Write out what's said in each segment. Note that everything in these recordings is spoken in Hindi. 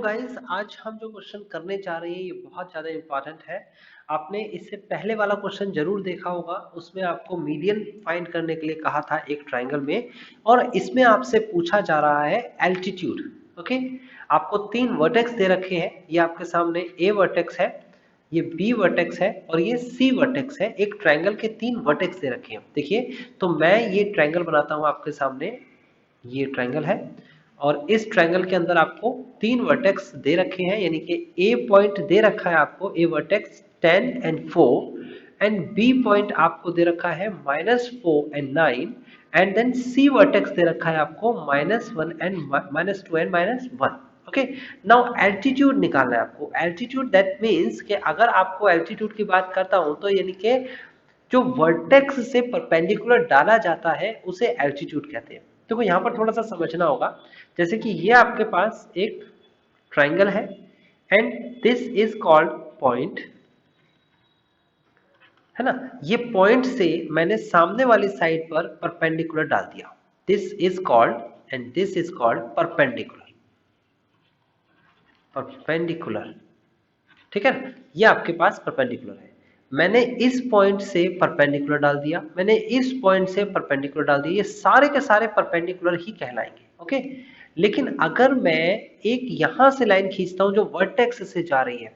गाइस, आज हम जो क्वेश्चन करने जा रहे हैं ये बहुत ज़्यादा इम्पोर्टेंट है। आपने इससे पहले वाला क्वेश्चन जरूर देखा होगा। उसमें आपको मीडियन फाइंड करने के लिए कहा था एक ट्रायंगल में, और इसमें आपसे पूछा जा रहा है एल्टीट्यूड। ओके, आपको तीन वर्टेक्स दे रखे हैं। ये आपके सामने ए वर्टेक्स है, ये बी वर्टेक्स है और ये सी वर्टेक्स है। एक ट्रायंगल के तीन वर्टेक्स दे रखे हैं। देखिए, तो मैं ये ट्रायंगल बनाता हूँ आपके सामने। ये ट्रायंगल है और इस ट्रायंगल के अंदर आपको तीन वर्टेक्स दे रखे हैं, यानी कि ए पॉइंट दे रखा है आपको, A vertex 10 and 4, and B point आपको दे रखा है -4 and 9, and then C vertex दे रखा है आपको -1 and -2 and -1। Okay, now altitude निकालना है आपको। एल्टीट्यूड दैट मीन्स कि अगर आपको एल्टीट्यूड की बात करता हूं तो यानी कि जो वर्टेक्स से परपेंडिकुलर डाला जाता है उसे एल्टीट्यूड कहते हैं। देखो यहाँ पर थोड़ा सा समझना होगा। जैसे कि ये आपके पास एक ट्रायंगल है and this is called point, है ना। ये पॉइंट से मैंने सामने वाली साइड पर परपेंडिकुलर डाल दिया। This is called and this is called perpendicular. Perpendicular, ठीक है ना। ये आपके पास परपेंडिकुलर है। मैंने इस पॉइंट से परपेंडिकुलर डाल दिया, मैंने इस पॉइंट से परपेंडिकुलर डाल दिया। ये सारे के सारे परपेंडिकुलर ही कहलाएंगे। ओके, लेकिन अगर मैं एक यहां से लाइन खींचता हूं जो वर्टेक्स से जा रही है,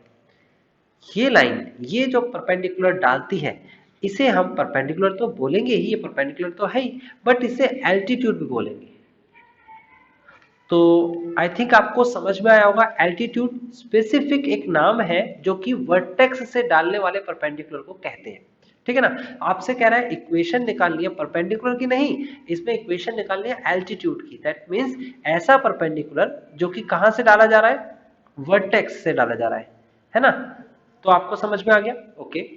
ये लाइन, ये जो परपेंडिकुलर डालती है, इसे हम परपेंडिकुलर तो बोलेंगे ही, ये परपेंडिकुलर तो है ही, बट इसे एल्टीट्यूड भी बोलेंगे। तो आई थिंक आपको समझ में आया होगा। एल्टीट्यूड स्पेसिफिक एक नाम है जो कि वर्टेक्स से डालने वाले परपेंडिकुलर को कहते हैं। ठीक है ना। आपसे कह रहा है इक्वेशन निकालनी है परपेंडिकुलर की, नहीं, इसमें इक्वेशन निकालनी है एल्टीट्यूड की। दैट मींस ऐसा परपेंडिकुलर जो कि कहां से डाला जा रहा है, वर्टेक्स से डाला जा रहा है ना। तो आपको समझ में आ गया। ओके,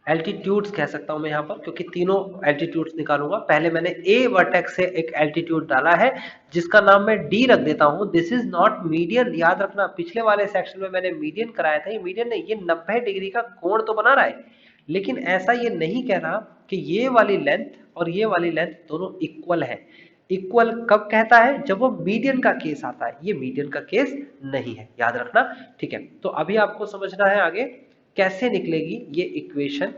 एल्टीट्यूड्स कह सकता हूं मैं यहां पर, क्योंकि तीनों एल्टीट्यूड्स निकालूंगा। पहले मैंने ए वर्टेक्स से एक एल्टीट्यूड डाला है जिसका नाम मैं डी रख देता हूं। दिस इज नॉट मीडियन, याद रखना। पिछले वाले सेक्शन में मैंने मीडियन कराया था, ये मीडियन नहीं, ये 90 डिग्री का कोण तो बना रहा है, लेकिन ऐसा ये नहीं कह रहा कि ये वाली लेंथ और ये वाली लेंथ दोनों इक्वल है। इक्वल कब कहता है, जब वो मीडियन का केस आता है। ये मीडियन का केस नहीं है, याद रखना। ठीक है, तो अभी आपको समझना है आगे कैसे निकलेगी ये इक्वेशन।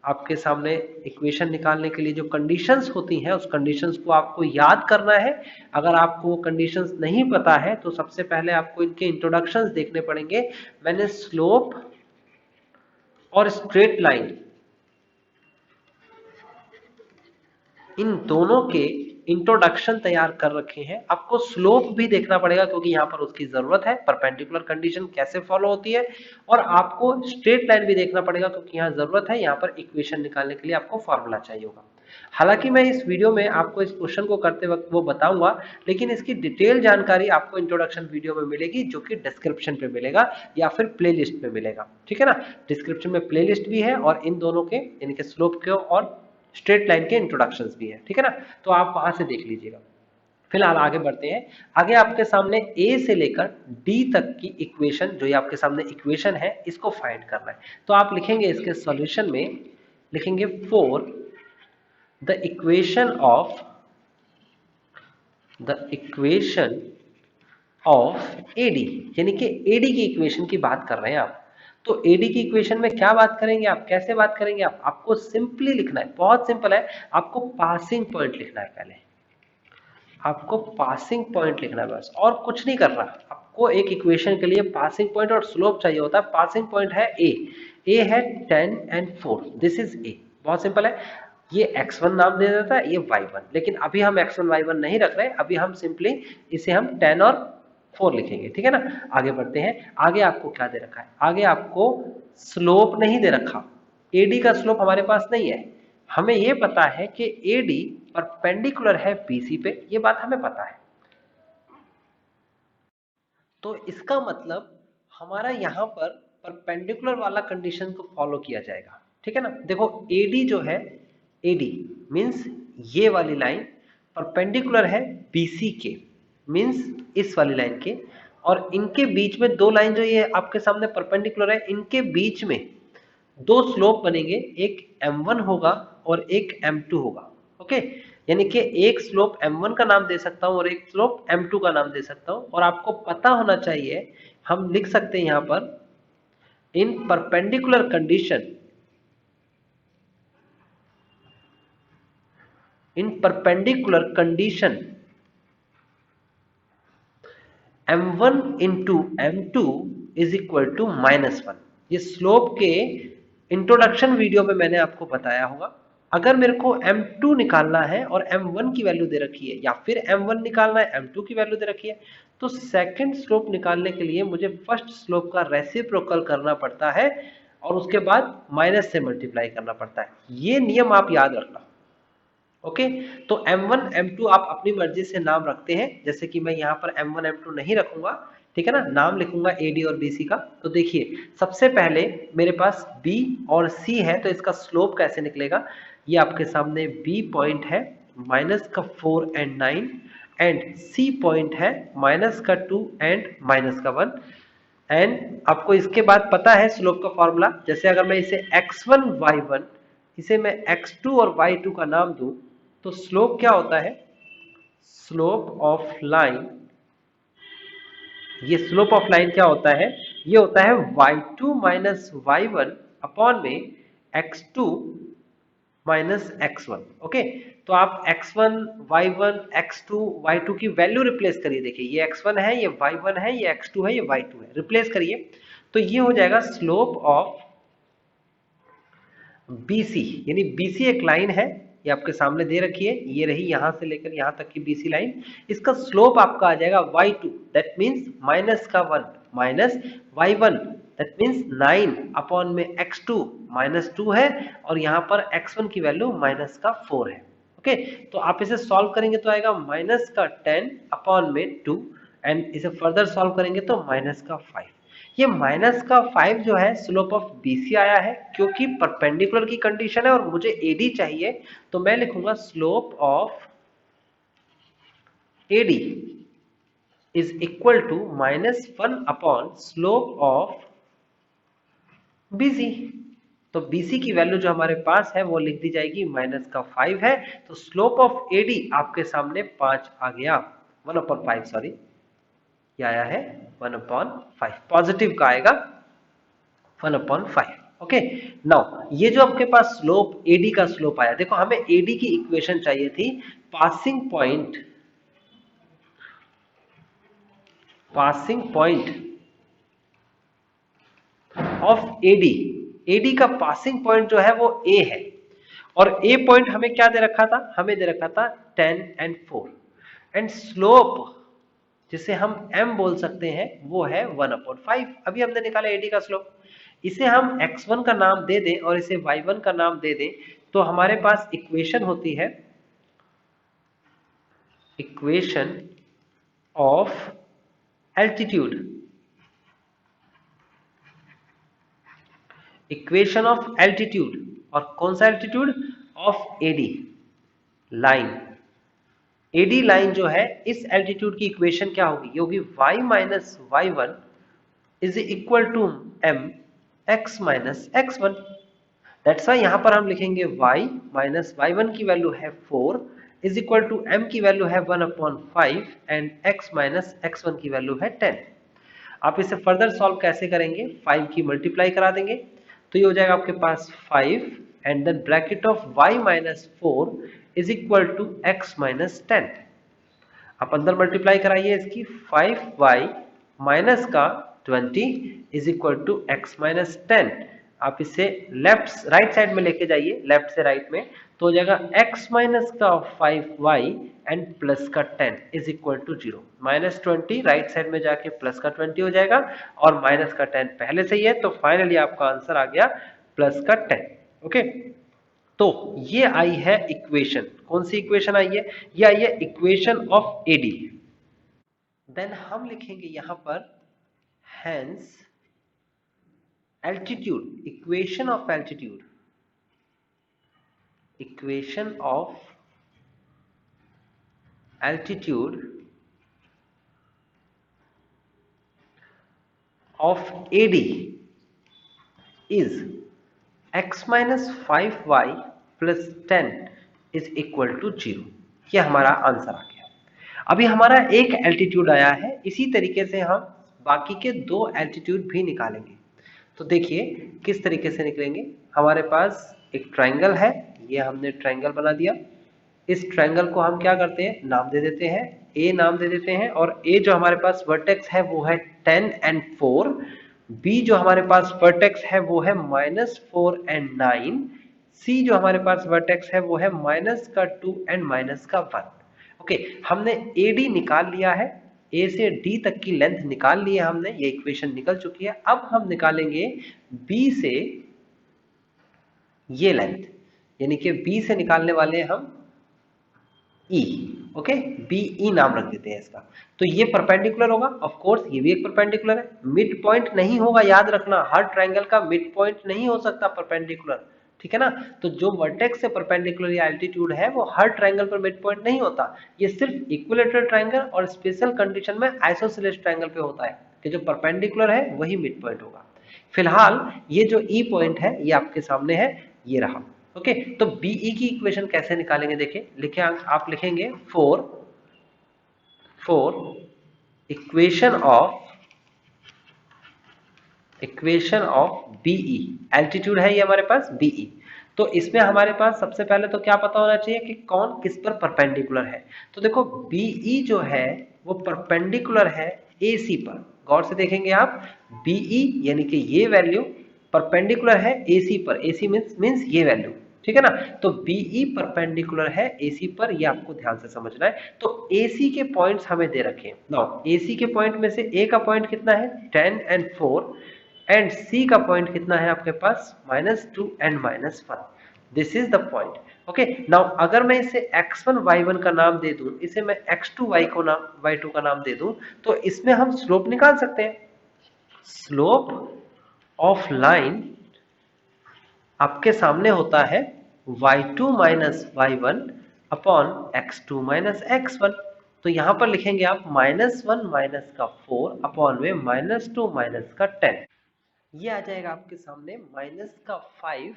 आपके सामने इक्वेशन निकालने के लिए जो कंडीशंस होती हैं उस कंडीशंस को आपको याद करना है। अगर आपको वो कंडीशंस नहीं पता है तो सबसे पहले आपको इनके इंट्रोडक्शंस देखने पड़ेंगे। मैंने स्लोप और स्ट्रेट लाइन, इन दोनों के इंट्रोडक्शन तैयार कर रखे हैं। आपको स्लोप भी देखना पड़ेगा क्योंकि यहाँ पर उसकी जरूरत है, परपेंडिकुलर कंडीशन कैसे फॉलो होती है। और आपको स्ट्रेट लाइन भी देखना पड़ेगा क्योंकि यहाँ जरूरत है, यहाँ पर इक्वेशन निकालने के लिए आपको फॉर्मूला चाहिए होगा। हालांकि मैं इस वीडियो में आपको इस क्वेश्चन को करते वक्त वो बताऊंगा, लेकिन इसकी डिटेल जानकारी आपको इंट्रोडक्शन वीडियो में मिलेगी, जो कि डिस्क्रिप्शन पे मिलेगा या फिर प्लेलिस्ट पे मिलेगा। ठीक है ना, डिस्क्रिप्शन में प्लेलिस्ट भी है और इन दोनों के यानी कि स्लोप के और स्ट्रेट लाइन के इंट्रोडक्शंस भी है। ठीक है ना, तो आप वहां से देख लीजिएगा। फिलहाल आगे बढ़ते हैं। आगे आपके सामने ए से लेकर डी तक की इक्वेशन, जो ये आपके सामने इक्वेशन है, इसको फाइंड करना है। तो आप लिखेंगे इसके सॉल्यूशन में, लिखेंगे for the equation of AD, यानी कि एडी की इक्वेशन की बात कर रहे हैं आप। तो एडी की इक्वेशन में क्या बात करेंगे आप, कैसे बात करेंगे आप, आपको सिंपली लिखना है, बहुत सिंपल है। आपको पासिंग पॉइंट लिखना है, पहले आपको पासिंग पॉइंट लिखना है, बस और कुछ नहीं करना। आपको एक इक्वेशन के लिए पासिंग पॉइंट और स्लोप चाहिए होता है। पासिंग पॉइंट है ए है 10 एंड 4, दिस इज ए। बहुत सिंपल है। ये x1 नाम दे देता है, ये y1, लेकिन अभी हम x1 y1 नहीं रख रहे, अभी हम सिंपली इसे हम 10 और 4 लिखेंगे। ठीक है ना, आगे बढ़ते हैं। आगे आपको क्या दे रखा है, आगे आपको स्लोप नहीं दे रखा। एडी का स्लोप हमारे पास नहीं है। हमें यह पता है कि एडी परपेंडिकुलर है बीसी पे, ये बात हमें पता है। तो इसका मतलब हमारा यहां पर परपेंडिकुलर वाला कंडीशन को फॉलो किया जाएगा। ठीक है ना, देखो एडी जो है, एडी मींस ये वाली लाइन परपेंडिकुलर है बीसी के, मींस इस वाली लाइन के, और इनके बीच में दो लाइन जो ये आपके सामने परपेंडिकुलर है, इनके बीच में दो स्लोप बनेंगे, एक m1 होगा और एक m2 होगा। ओके, यानी कि एक स्लोप m1 का नाम दे सकता हूं और एक स्लोप m2 का नाम दे सकता हूं, और आपको पता होना चाहिए, हम लिख सकते हैं यहां पर in perpendicular condition, in perpendicular condition m1 into m2 is equal to -1। ये स्लोप के इंट्रोडक्शन वीडियो में मैंने आपको बताया होगा। अगर मेरे को m2 निकालना है और m1 की वैल्यू दे रखी है, या फिर m1 निकालना है m2 की वैल्यू दे रखी है, तो सेकंड स्लोप निकालने के लिए मुझे फर्स्ट स्लोप का रेसिप्रोकल करना पड़ता है और उसके बाद माइनस से मल्टीप्लाई करना पड़ता है। ये नियम आप याद रखना। ओके, तो m1 m2 आप अपनी मर्जी से नाम रखते हैं, जैसे कि मैं यहाँ पर m1 m2 नहीं रखूंगा, ठीक है ना, नाम लिखूंगा AD और BC का। तो देखिए, सबसे पहले मेरे पास B और C है, तो इसका स्लोप कैसे निकलेगा, ये आपके सामने B पॉइंट है माइनस का 4 एंड 9, एंड C पॉइंट है माइनस का 2 एंड माइनस का 1। एंड आपको इसके बाद पता है स्लोप का फॉर्मूला, जैसे अगर मैं इसे x1 y1, इसे मैं x2 और y2 का नाम दूं, तो स्लोप क्या होता है, स्लोप ऑफ लाइन, ये स्लोप ऑफ लाइन क्या होता है, ये होता है y2 माइनस y1 अपॉन में x2 माइनस x1। ओके, तो आप x1 y1 x2 y2 की वैल्यू रिप्लेस करिए। देखिए, ये x1 है, ये y1 है, ये x2 है, ये y2 है, रिप्लेस करिए, तो ये हो जाएगा स्लोप ऑफ BC, यानी BC एक लाइन है, ये आपके सामने दे रखी है, ये रही यहां से लेकर यहां तक की BC लाइन। इसका स्लोप आपका आ जाएगा y2, दैट मींस माइनस का 1 minus y1, that means 9 upon में x2 माइनस 2 है, और यहां पर x1 की वैल्यू माइनस का 4 है। ओके, तो आप इसे सॉल्व करेंगे तो आएगा माइनस का 10 अपॉन में 2, एंड इसे फर्दर सॉल्व करेंगे तो माइनस का 5। ये माइनस का 5 जो है स्लोप ऑफ BC आया है, क्योंकि परपेंडिकुलर की कंडीशन है और मुझे AD चाहिए, तो मैं लिखूंगा slope of AD is equal to -1 upon slope of BC। तो BC की वैल्यू जो हमारे पास है वो लिख दी जाएगी, माइनस का 5 है, तो स्लोप ऑफ AD आपके सामने 5 आ गया, 1/5, सॉरी, ये आया है 1/5, पॉजिटिव का आएगा 1/5। ओके, नाउ ये जो आपके पास स्लोप AD का स्लोप आया, देखो हमें AD की इक्वेशन चाहिए थी, पासिंग पॉइंट ऑफ AD का पासिंग पॉइंट जो है वो A है, और A पॉइंट हमें क्या दे रखा था, हमें दे रखा था 10 एंड 4, एंड स्लोप जिसे हम m बोल सकते हैं वो है 1/5। अभी हमने निकाला AD का स्लोप, इसे हम x1 का नाम दे दें और इसे y1 का नाम दे दें, तो हमारे पास इक्वेशन होती है, equation of altitude, equation of altitude, और कौन सा altitude, of AD line. AD line जो है, इस एल्टीट्यूड की इक्वेशन क्या होगी, ये होगी y minus y1 is equal to m x minus x1। That's why यहां पर हम लिखेंगे y माइनस y1 की वैल्यू है 4 इज इक्वल टू m की वैल्यू है 1/5 एंड x माइनस x1 की वैल्यू है 10। आप इसे फर्दर सॉल्व कैसे करेंगे, 5 की मल्टीप्लाई करा देंगे, तो ये हो जाएगा आपके पास 5 and then bracket of y minus 4 is equal to x minus 10। आप अंदर मल्टीप्लाई कराइए इसकी, 5y माइनस का 20 is equal to x minus 10। आप इसे लेफ्ट राइट साइड में लेके जाइए, लेफ्ट से राइट में, तो हो जाएगा x माइनस का 5y एंड प्लस का 10 is equal to 0। -20 right side में जाके प्लस का 20 हो जाएगा, और माइनस का 10 पहले से ही है, तो फाइनली आपका आंसर आ गया प्लस का 10। ओके, तो ये आई है इक्वेशन, कौन सी इक्वेशन आई है, ये आई है इक्वेशन ऑफ AD। देन हम लिखेंगे यहां पर hence altitude, equation of altitude, equation of altitude of AD is x minus 5y plus 10 is equal to 0। ये हमारा आंसर आ गया। अभी हमारा एक एल्टीट्यूड आया है, इसी तरीके से हम बाकी के 2 एल्टीट्यूड भी निकालेंगे। तो देखिए किस तरीके से निकलेंगे। हमारे पास एक ट्रायंगल है, ये हमने ट्रायंगल बना दिया। इस ट्रायंगल को हम क्या करते हैं, नाम दे देते हैं, ए नाम दे देते हैं। और ए जो हमारे पास वर्टेक्स है वो है 10 and 4। बी जो हमारे पास वर्टेक्स है वो है -4 and 9। सी जो हमारे पास वर्टेक्स है वो है -2 and -1। ओके, हमने ए डी निकाल लिया है, ए से डी तक की लेंथ निकाल ली है हमने, ये इक्वेशन निकल चुकी है। अब हम निकालेंगे बी से ये लेंथ, यानी कि बी से निकालने वाले हैं हम ई। ओके, बी ई नाम रख देते हैं इसका। तो ये परपेंडिकुलर होगा, ऑफ कोर्स ये भी एक परपेंडिकुलर है। मिड पॉइंट नहीं होगा, याद रखना, हर ट्रायंगल का मिड पॉइंट नहीं हो सकता परपेंडिकुलर, ठीक है ना। तो जो वर्टेक्स से परपेंडिकुलर या एल्टीट्यूड है वो हर ट्रायंगल पर मिड पॉइंट नहीं होता। ये सिर्फ इक्विलेटरल ट्रायंगल और स्पेशल कंडीशन में आइसोसेलेस ट्रायंगल पे होता है कि जो परपेंडिकुलर है वही मिड पॉइंट होगा। फिलहाल ये जो ई पॉइंट है ये आपके सामने है, ये रहा। ओके, तो बीई की इक्वेशन कैसे निकालेंगे, देखिए लिखे आप लिखेंगे for equation of BE. Altitude है ये हमारे पास बीई। तो इसमें हमारे पास सबसे पहले तो क्या पता होना चाहिए कि कौन किस पर परपेंडिकुलर है। तो देखो बीई जो है वो परपेंडिकुलर है एसी पर। गौर से देखेंगे आप, बीई यानी कि ये वैल्यू परपेंडिकुलर है एसी पर। एसी मींस ये वैल्यू, ठीक है ना। तो बीई परपेंडिकुलर है एसी पर, ये आपको ध्यान से समझना है। तो एसी के पॉइंट्स हमें दे रखे हैं। नाउ एसी के पॉइंट में से ए का पॉइंट कितना है 10 and 4 एंड सी का पॉइंट कितना है आपके पास -2 and -1। This is the point. Okay, now अगर मैं इसे x1 y1 का नाम दे दूं, इसे मैं x2 y2 का नाम दे दूं, तो इसमें हम स्लोप निकाल सकते हैं। स्लोप ऑफ लाइन आपके सामने होता है y2 minus y1 upon x2 minus x1। तो यहां पर लिखेंगे आप -1 माइनस का 4 अपॉन में -2 माइनस का 10। ये आ जाएगा आपके सामने माइनस का 5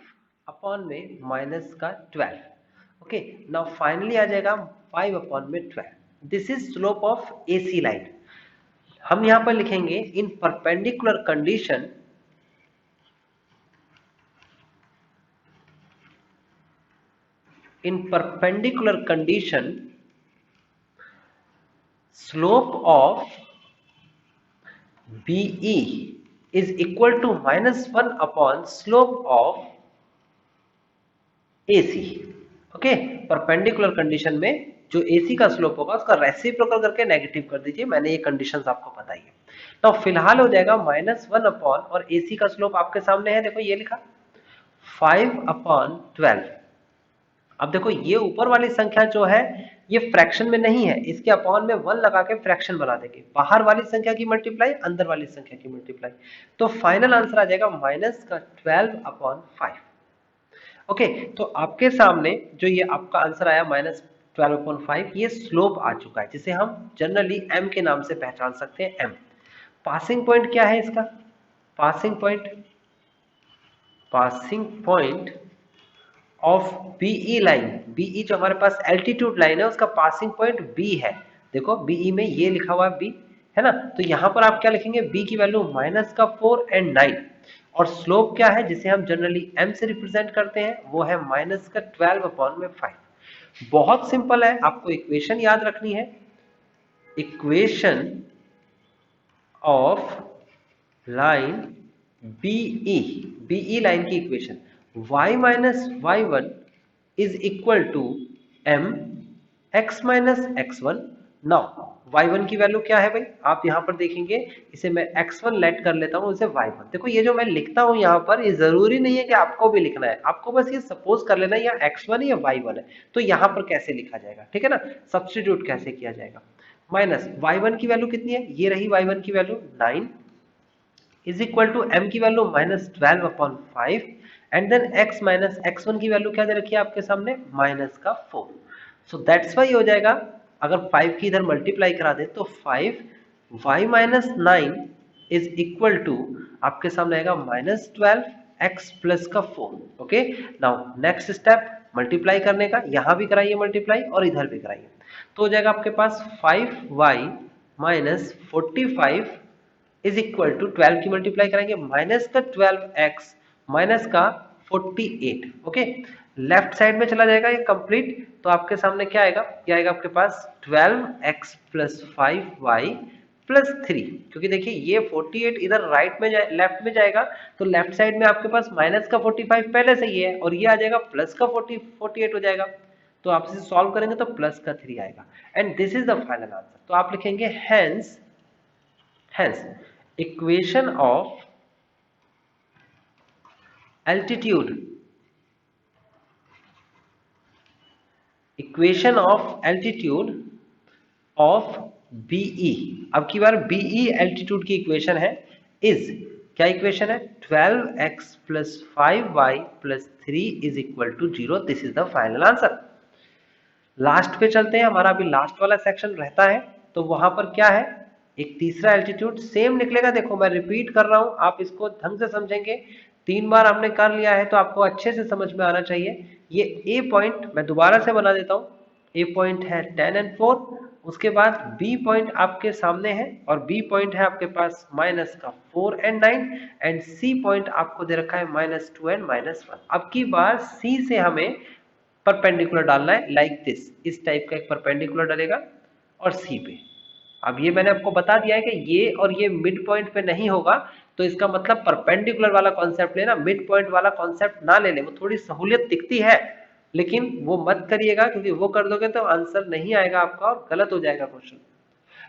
अपॉन में माइनस का 12। ओके, नाउ फाइनली आ जाएगा 5 अपॉन में 12। This is slope of AC line. हम यहां पर लिखेंगे in perpendicular condition, in perpendicular condition slope of BE is equal to -1 upon slope of AC। Okay, perpendicular condition में जो AC का स्लोप होगा उसका रेसिप्रोकल करके नेगेटिव कर दीजिए। मैंने ये कंडीशंस आपको बताई है। तो फिलहाल हो जाएगा -1 अपॉन, और AC का स्लोप आपके सामने है, देखो ये लिखा 5 अपॉन 12। अब देखो ये ऊपर वाली संख्या जो है ये फ्रैक्शन में नहीं है, इसके अपॉन में 1 लगा के फ्रैक्शन बना देंगे। बाहर वाली संख्या की मल्टीप्लाई, अंदर वाली संख्या की मल्टीप्लाई। तो फाइनल आंसर आ जाएगा -12 अपॉन 5। ओके, तो आपके सामने जो ये आपका आंसर आया -12 अपॉन 5, ये स्लोप आ चुका है जिसे हम जनरली m के नाम से पहचान सकते हैं। m पासिंग पॉइंट क्या है इसका, passing point of BE line. BE जो हमारे पास एल्टीट्यूड लाइन है उसका पासिंग पॉइंट बी है। देखो बीई में ये लिखा हुआ है बी, है ना। तो यहां पर आप क्या लिखेंगे, बी की वैल्यू -4 and 9, और स्लोप क्या है जिसे हम जनरली m से रिप्रेजेंट करते हैं, वो है -12 अपॉन में 5। बहुत सिंपल है, आपको इक्वेशन याद रखनी है। Equation of line BE line की equation y minus y1 is equal to m x minus x1। Now y1 की वैल्यू क्या है भाई, आप यहां पर देखेंगे, इसे मैं x1 लेट कर लेता हूं, इसे y1। देखो ये जो मैं लिखता हूं यहां पर, ये जरूरी नहीं है कि आपको भी लिखना है, आपको बस ये सपोज कर लेना है या x1 या y1 है। तो यहां पर कैसे लिखा जाएगा, ठीक है ना, सब्स्टिट्यूट कैसे किया जाएगा। माइनस y1 की वैल्यू कितनी है, ये रही y1 की value 9 is equal to m की value -12 upon 5 and then x minus x1 की वैल्यू क्या दे रखी है आपके सामने, -4। सो दैट्स वाई हो जाएगा, अगर 5 की इधर मल्टीप्लाई करा दे तो 5 y minus 9 is equal to आपके सामने आएगा -12 x प्लस का 4। Okay, now next step multiply करने का, यहां भी कराइए मल्टीप्लाई और इधर भी कराइए, तो हो जाएगा आपके पास 5y minus 45 is equal to 12 की मल्टीप्लाई करेंगे माइनस का 12x माइनस का 48। ओके, लेफ्ट साइड में चला जाएगा ये कंप्लीट, तो आपके सामने क्या आएगा, ये आएगा आपके पास 12x प्लस 5y प्लस 3, क्योंकि देखिए ये 48 इधर राइट में लेफ्ट में जाएगा, तो लेफ्ट साइड में आपके पास माइनस का 45 पहले से ही है और ये आ जाएगा प्लस का 48 हो जाएगा, तो आप इसे सॉल्व करेंगे तो प्लस का 3 आएगा and this is the final answer. तो आप लिखेंगे hence equation of altitude of BE, अब की बार बीई एल्टीट्यूड की इक्वेशन है, इज क्या इक्वेशन है, 12x plus 5y plus 3 is equal to 0। This is the final answer. Last पे चलते हैं, हमारा अभी लास्ट वाला सेक्शन रहता है, तो वहां पर क्या है, एक तीसरा एल्टीट्यूड सेम निकलेगा। देखो मैं रिपीट कर रहा हूं, आप इसको ढंग से समझेंगे, 3 बार हमने कर लिया है तो आपको अच्छे से समझ में आना चाहिए। ये ए पॉइंट मैं दोबारा से बना देता हूं, ए पॉइंट है 10 and 4, उसके बाद बी पॉइंट आपके सामने है और बी पॉइंट है आपके पास माइनस का 4 and 9 एंड सी पॉइंट आपको दे रखा है -2 and -1। अब की बार सी से हमें परपेंडिकुलर डालना है, लाइक दिस, इस टाइप का एक परपेंडिकुलर डालेगा और सी पे। अब ये मैंने आपको बता दिया है कि ये और ये मिड पॉइंट पे नहीं होगा, तो इसका मतलब परपेंडिकुलर वाला कॉन्सेप्ट लेना, मिड पॉइंट वाला कॉन्सेप्ट ना ले ले, वो थोड़ी सहूलियत दिखती है लेकिन वो मत करिएगा, क्योंकि वो कर दोगे तो आंसर नहीं आएगा आपका और गलत हो जाएगा क्वेश्चन।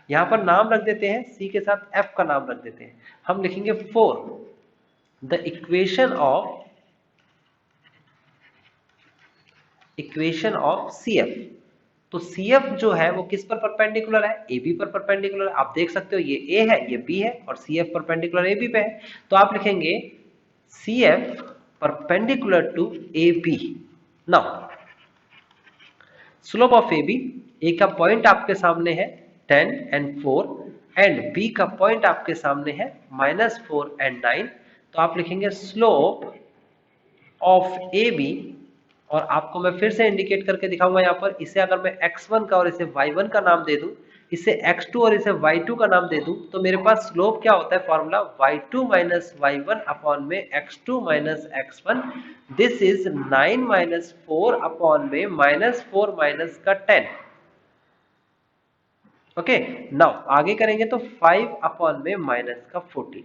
यहाँ पर नाम रख देते हैं, सी के साथ एफ का नाम रख देते हैं, हम लिखेंगे 4 the equation of C F. तो सी एफ जो है वो किस पर परपेंडिकुलर है, ए बी पर परपेंडिकुलर। आप देख सकते हो ये ए है, ये बी है और C F perpendicular A B पे है, तो आप लिखेंगे C F perpendicular to A B. Now slope of A B, A का पॉइंट आपके सामने है 10 and 4 एंड बी का पॉइंट आपके सामने है -4 and 9, तो आप लिखेंगे स्लोप ऑफ ए बी, और आपको मैं फिर से इंडिकेट करके दिखाऊंगा यहाँ पर, इसे अगर मैं x1 का और इसे y1 का नाम दे दूं, इसे x2 और इसे y2 का नाम दे दूं, तो मेरे पास स्लोप क्या होता है, formula y2 minus y1 upon में x2 minus x1, this is 9 minus 4 upon में -4 माइनस का 10। ओके, नाउ आगे करेंगे तो 5 अपॉन में माइनस का 14,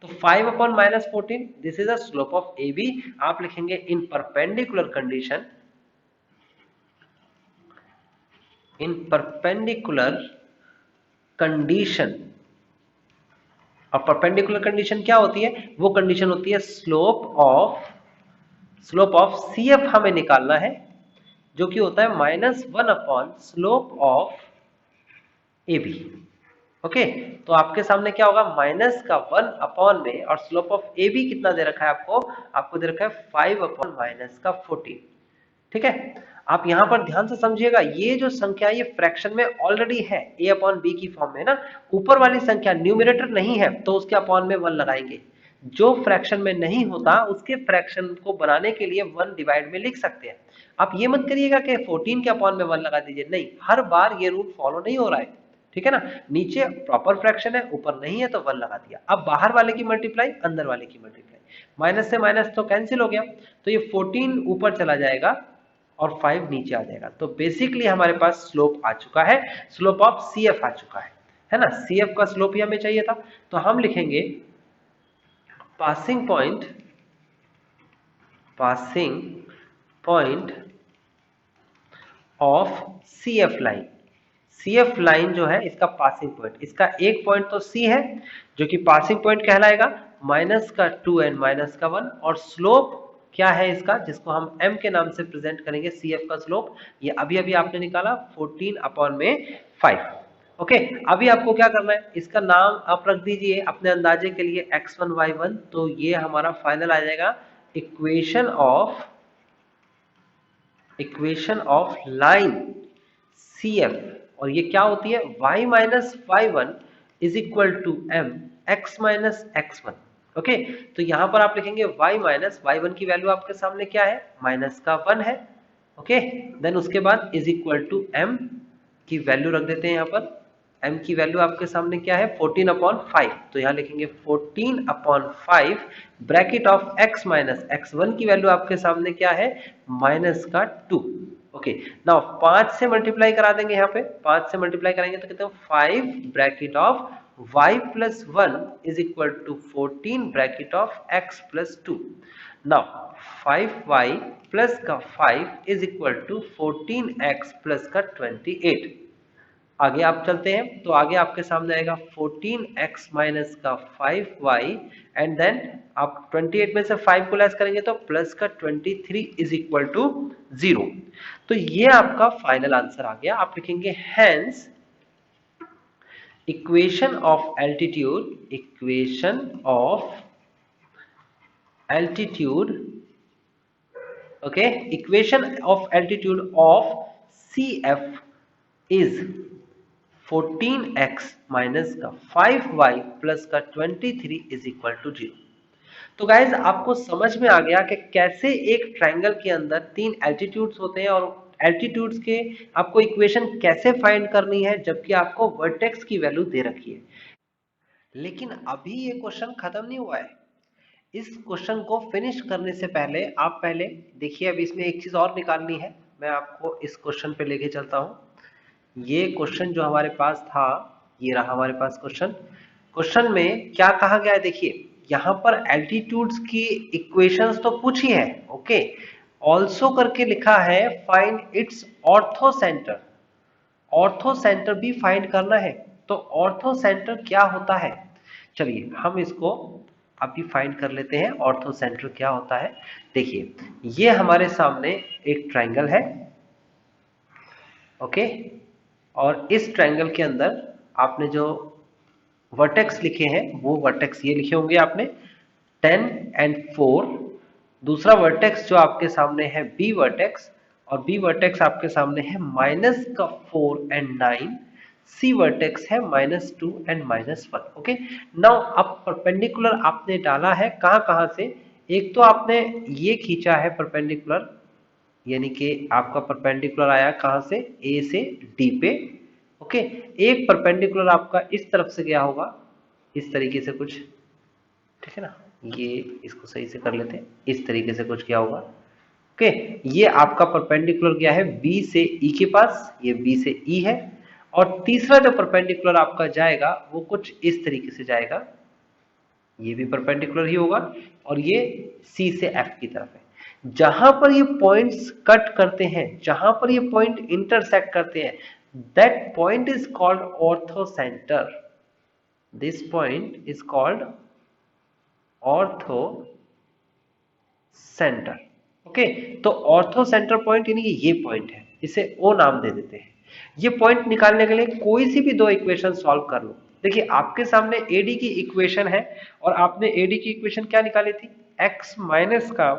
तो 5 upon -14, this is the slope of A B. आप लिखेंगे इन परपेंडिकुलर कंडीशन, और परपेंडिकुलर कंडीशन क्या होती है, वो कंडीशन होती है स्लोप ऑफ सी एफ हमें निकालना है, जो कि होता है -1 upon slope of A B. Okay, तो आपके सामने क्या होगा, माइनस का 1 अपॉन में, और स्लोप ऑफ ए बी कितना दे रखा है आपको दे रखा है 5 अपॉन माइनस का 14। ठीक है, आप यहां पर ध्यान से समझिएगा, ये जो संख्या ये फ्रैक्शन में ऑलरेडी है, a अपॉन बी की फॉर्म में ना, ऊपर वाली संख्या न्यूमरेटर नहीं है तो उसके अपॉन में 1 लगाएंगे, जो फ्रैक्शन में नहीं होता उसके फ्रैक्शन को बनाने के लिए 1 डिवाइड में लिख सकते हैं। आप ये मत करिएगा कि 14 के अपॉन में 1 लगा दीजिए, नहीं, हर बार ये रूल फॉलो नहीं हो रहा है, ठीक है ना, नीचे प्रॉपर फ्रैक्शन है, ऊपर नहीं है तो 1 लगा दिया। अब बाहर वाले की मल्टीप्लाई, अंदर वाले की मल्टीप्लाई, माइनस से माइनस तो कैंसिल हो गया, तो ये 14 ऊपर चला जाएगा और 5 नीचे आ जाएगा, तो बेसिकली हमारे पास स्लोप आ चुका है, स्लोप ऑफ सी एफ आ चुका है ना, सी एफ का स्लोप ही हमें चाहिए था, तो हम लिखेंगे passing point of C F line. C F line जो है इसका पासिंग पॉइंट, इसका एक पॉइंट तो सी है जो कि पासिंग पॉइंट कहलाएगा, माइनस का 2 एंड माइनस का 1, और स्लोप क्या है इसका, जिसको हम m के नाम से प्रेजेंट करेंगे, सी एफ का स्लोप, ये अभी अभी आपने निकाला 14 अपॉन में 5। ओके, अभी आपको क्या करना है, इसका नाम आप रख दीजिए अपने अंदाजे के लिए x1 y1, तो ये हमारा फाइनल आ जाएगा equation of line C F, और ये क्या होती है, y minus y1 is equal to m x minus x1। Okay, तो यहां पर आप लिखेंगे y माइनस y1 की वैल्यू आपके सामने क्या है, माइनस का 1 है, ओके, देन उसके बाद इज इक्वल टू m की वैल्यू रख देते हैं यहाँ पर। m की वैल्यू आपके सामने क्या है 14/5, तो यहाँ लिखेंगे 14/5 bracket of x minus x1 की वैल्यू आपके सामने क्या है माइनस का 2। ओके, नाउ 5 से मल्टीप्लाई करा देंगे, यहाँ पे 5 से मल्टीप्लाई करेंगे तो कितने 5 bracket of y plus 1 is equal to 14 bracket of x plus 2। Now 5y plus का 5 is equal to 14x plus का 28। आगे आप चलते हैं तो आगे आपके सामने आएगा 14x माइनस का 5y एंड देन आप 28 में से 5 को लेस करेंगे तो प्लस का 23 इज इक्वल टू 0। तो ये आपका फाइनल आंसर आ गया। आप लिखेंगे hence equation of altitude okay, equation of altitude of CF is 14x minus का 5y प्लस का 23 इज इक्वल टू 0। तो गाइज आपको समझ में आ गया कि कैसे एक ट्रायंगल के अंदर 3 एल्टीट्यूड्स होते हैं और एल्टीट्यूड्स के आपको इक्वेशन कैसे फाइंड करनी है जबकि आपको वर्टेक्स की वैल्यू दे रखी है। लेकिन अभी ये क्वेश्चन खत्म नहीं हुआ है। इस क्वेश्चन को फिनिश करने से पहले आप पहले देखिए, अब इसमें एक चीज और निकालनी है। मैं आपको इस क्वेश्चन पे लेके चलता हूं। ये क्वेश्चन जो हमारे पास था, ये रहा हमारे पास क्वेश्चन। क्वेश्चन में क्या कहा गया है देखिए, यहाँ पर एल्टीट्यूड्स की इक्वेशंस तो पूछी है, ओके, ऑल्सो करके लिखा है find its ortho centre. Ortho centre भी फाइंड करना है। तो ऑर्थो सेंटर क्या होता है, चलिए हम इसको अभी फाइंड कर लेते हैं। ऑर्थो सेंटर क्या होता है, देखिए ये हमारे सामने एक ट्रायंगल है, ओके, और इस ट्रायंगल के अंदर आपने जो वर्टेक्स लिखे हैं वो वर्टेक्स ये लिखे होंगे आपने 10 एंड 4। दूसरा वर्टेक्स जो आपके सामने है बी वर्टेक्स, और बी वर्टेक्स आपके सामने है माइनस का 4 एंड 9। सी वर्टेक्स है -2 एंड -1। ओके, नाउ अब परपेंडिकुलर आपने डाला है कहां कहां से, एक तो आपने ये खींचा है परपेंडिकुलर, यानी कि आपका परपेंडिकुलर आया कहां से ए से डी पे। ओके, एक परपेंडिकुलर आपका इस तरफ से गया होगा इस तरीके से कुछ, ठीक है ना, ये इसको सही से कर लेते हैं, इस तरीके से कुछ गया होगा। ओके, ये आपका परपेंडिकुलर गया है बी से ई के पास, ये बी से ई है। और तीसरा जो परपेंडिकुलर आपका जाएगा वो कुछ इस तरीके से जाएगा, ये भी परपेंडिकुलर ही होगा, और ये सी से एफ की तरफ है। जहां पर ये पॉइंट्स कट करते हैं, जहां पर ये पॉइंट इंटरसेक्ट करते हैं, that point is called ortho centre. This point is called ortho centre. Okay, तो ऑर्थो सेंटर पॉइंट यानी कि ये पॉइंट है, इसे ओ नाम दे देते हैं। ये पॉइंट निकालने के लिए कोई सी भी दो इक्वेशन सॉल्व कर लो। देखिए आपके सामने एडी की इक्वेशन है, और आपने एडी की इक्वेशन क्या निकाली थी, x माइनस का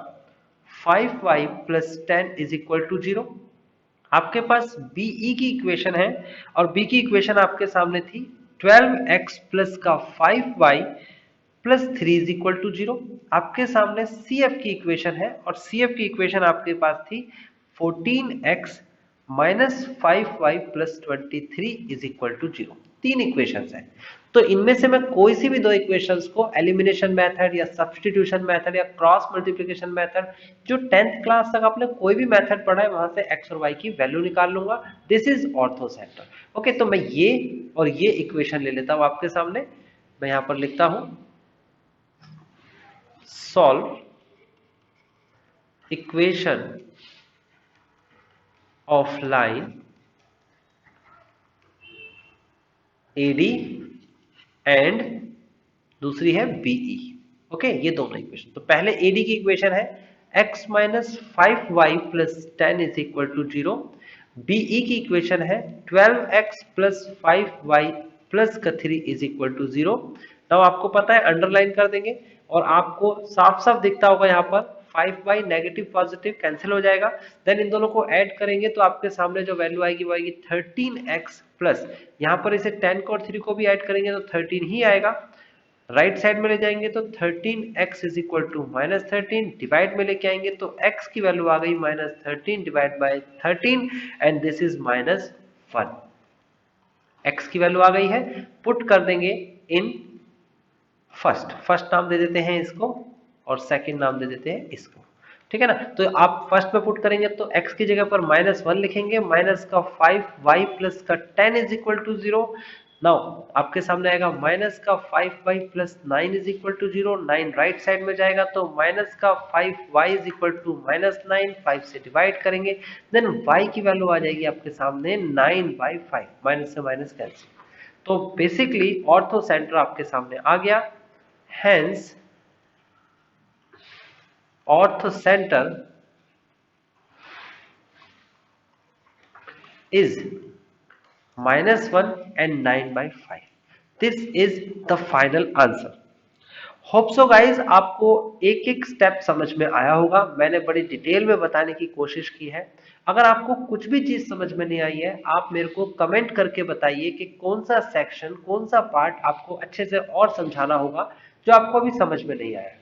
5y plus 10 is equal to 0। आपके पास बीई की इक्वेशन है, और बी की इक्वेशन आपके सामने थी 12x प्लस का 5y plus 3 is equal to 0। आपके सामने सी एफ की इक्वेशन है, और सी एफ की इक्वेशन आपके पास थी 14x minus 5y plus 23 is equal to 0। तीन इक्वेशंस हैं। तो इनमें से मैं कोई सी भी दो इक्वेशंस को एलिमिनेशन मेथड या सब्स्टिट्यूशन मेथड या क्रॉस मल्टीप्लिकेशन मेथड, जो 10th क्लास तक आपने कोई भी मेथड पढ़ा है वहां से x और y की वैल्यू निकाल लूंगा। This is ortho centre. Okay, तो मैं ये और ये इक्वेशन ले लेता हूं आपके सामने। मैं यहां पर लिखता हूं solve equation of line AD and दूसरी है BE। ओके, ये दोनों इक्वेशन। तो पहले AD की इक्वेशन है x minus 5y plus 10 is equal to 0। BE की इक्वेशन है 12x प्लस 5y प्लस का 3 इज इक्वल टू 0। नाउ आपको पता है अंडरलाइन कर देंगे, और आपको साफ साफ दिखता होगा यहाँ पर 5y नेगेटिव पॉजिटिव कैंसिल हो जाएगा। देन इन दोनों को ऐड करेंगे तो आपके सामने जो वैल्यू आएगी वो आएगी 13x प्लस, यहाँ पर इसे 10 को और 3 को भी ऐड करेंगे तो 13 ही आएगा। राइट साइड में ले जाएंगे तो 13x is equal to -13, divide में लेके आएंगे तो x की वैल्यू आ गई -13 divide by 13 and this is -1। x की वैल्यू आ गई है, पुट कर देंगे इन फर्स्ट नाम दे देते हैं इसको और सेकंड नाम दे देते हैं इसको, ठीक है ना। तो आप फर्स्ट में पुट करेंगे तो x की जगह पर -1 लिखेंगे, माइनस का 5y प्लस का 10 इज इक्वल टू 0। नाउ आपके सामने आएगा माइनस का 5y plus 9 is equal to 0, 9 right side में जाएगा तो माइनस का 5y इज इक्वल टू -9, 5 से डिवाइड करेंगे देन y की वैल्यू आ जाएगी आपके सामने 9/5, माइनस से माइनस कैंसिल। तो बेसिकली ऑर्थो सेंटर आपके सामने आ गया, hence ortho center is -1 and 9/5. This is the final answer. Hope so guys आपको एक एक स्टेप समझ में आया होगा, मैंने बड़ी डिटेल में बताने की कोशिश की है। अगर आपको कुछ भी चीज समझ में नहीं आई है आप मेरे को कमेंट करके बताइए कि कौन सा सेक्शन कौन सा पार्ट आपको अच्छे से और समझाना होगा जो आपको अभी समझ में नहीं आया।